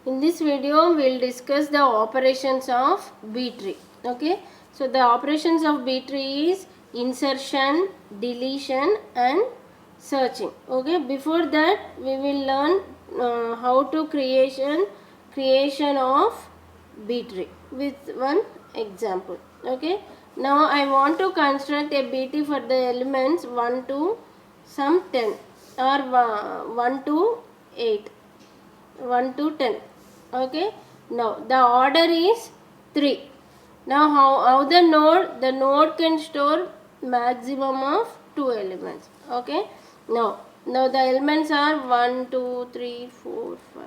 In this video, we will discuss the operations of B tree. Okay, so the operations of B tree is insertion, deletion, and searching. Okay, before that, we will learn how to creation of B tree with one example. Okay, now I want to construct a B tree for the elements 1 to some 10 or 1 to 8. 1 to 10. Okay, now the order is 3. Now how the node can store maximum of 2 elements. Okay, now the elements are 1 2 3 4 5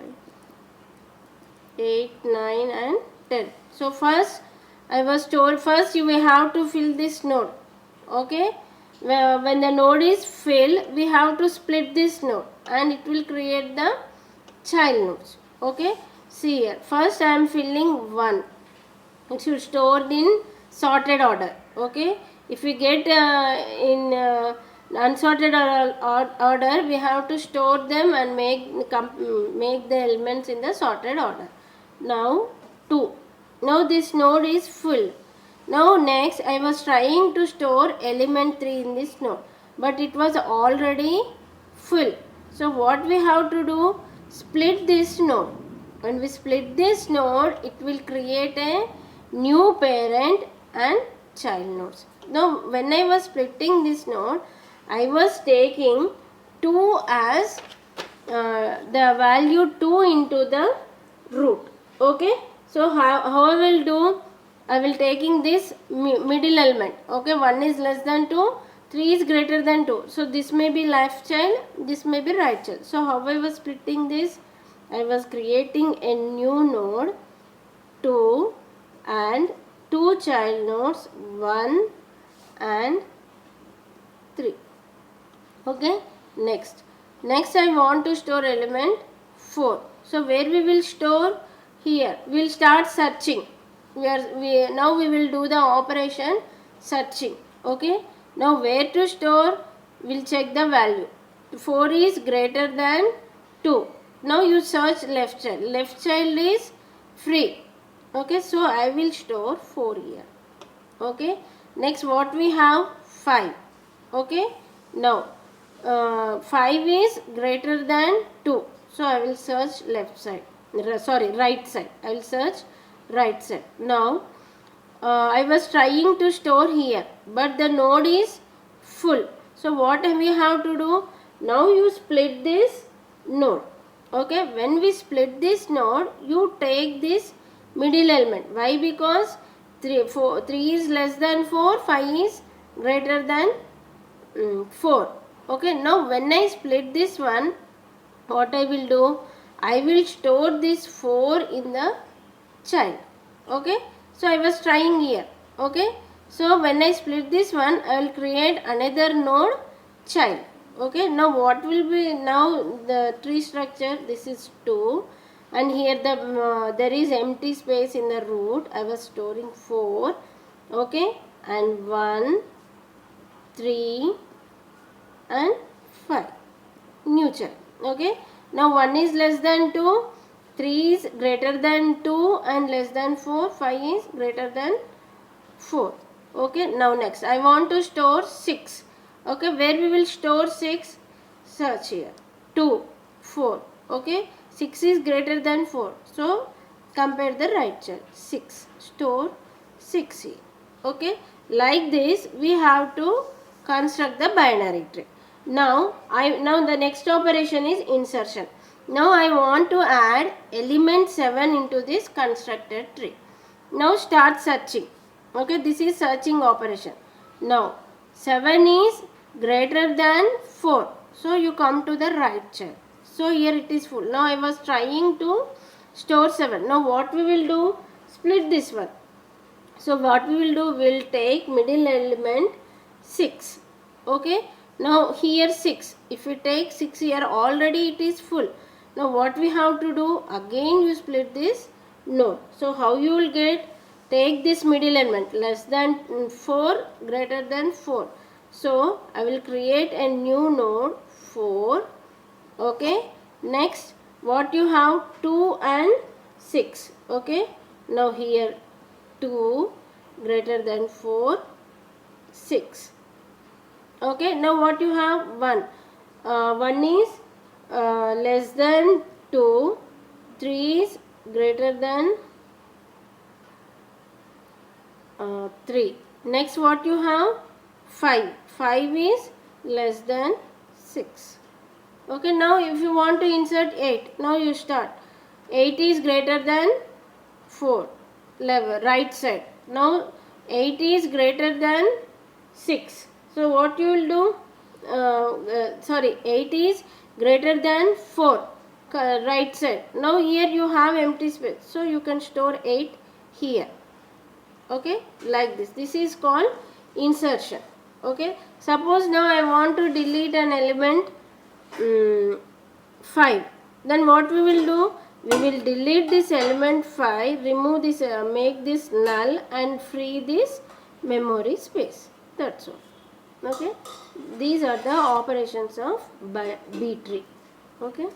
8 9 and 10. So first I was told, first you will have to fill this node. Okay, when the node is filled, we have to split this node and it will create the child nodes. Okay, see here, first I am filling 1. It should stored in sorted order. Okay, if we get in unsorted order, we have to store them and make the elements in the sorted order. Now 2. Now this node is full. Now next I was trying to store element 3 in this node, but it was already full. So what we have to do? Split this node. When we split this node, it will create a new parent and child nodes. Now when I was splitting this node, I was taking 2 as the value 2 into the root. Okay, so how I will do? I will taking this middle element. Okay, 1 is less than 2, 3 is greater than 2. So this may be left child, this may be right child. So how I was splitting this? I was creating a new node 2 and 2 child nodes 1 and 3. Okay, next I want to store element 4. So where we will store? Here we will start searching. Now we will do the operation searching. Okay, now where to store? We'll check the value. 4 is greater than 2. Now you search left child. Left child is free. Okay, so I will store 4 here. Okay, next what we have? 5. Okay, now 5 is greater than 2. So I will search left side. Sorry, right side. I will search right side. Now I was trying to store here, but the node is full. So what we have to do? Now you split this node. Okay, when we split this node, you take this middle element. Why? Because 3 is less than 4, 5 is greater than 4. Okay, now when I split this one, what I will do? I will store this 4 in the child. Okay, so I was trying here. Okay, so when I split this one, I will create another node child. Okay, now what will be now the tree structure? This is 2 and here there is empty space in the root. I was storing 4. Okay, and 1 3 and 5 new child. Okay, now 1 is less than 2, 3 is greater than 2 and less than 4, 5 is greater than 4. Okay, now next I want to store 6. Okay, where we will store 6? Search here. 2, 4. Okay, 6 is greater than 4. So compare the right child. 6. Store 6 here. Okay, like this we have to construct the binary tree. Now the next operation is insertion. Now I want to add element 7 into this constructed tree. Now start searching. Okay, this is searching operation. Now 7 is greater than 4. So you come to the right child. So here it is full. Now I was trying to store 7. Now what we will do? Split this one. So what we will do? We will take middle element 6. Okay. Now here 6. If we take 6 here, already it is full. Now what we have to do? Again you split this node. So how you will get? Take this middle element less than 4, greater than 4. So I will create a new node 4. Okay. Next what you have? 2 and 6. Okay, now here 2 greater than 4, 6. Okay, now what you have? 1. 1 is less than 2, 3 is greater than 3. Next what you have? 5. 5 is less than 6. Okay, now if you want to insert 8, now you start. 8 is greater than 4, level, right side. Now 8 is greater than 6. So what you will do? 8 is greater than 4, right side. Now here you have empty space, so you can store 8 here. Okay, like this is called insertion. Okay, suppose now I want to delete an element 5, then what we will do? We will delete this element 5, remove this, make this null and free this memory space. That's all. Okay, these are the operations of B tree. Okay.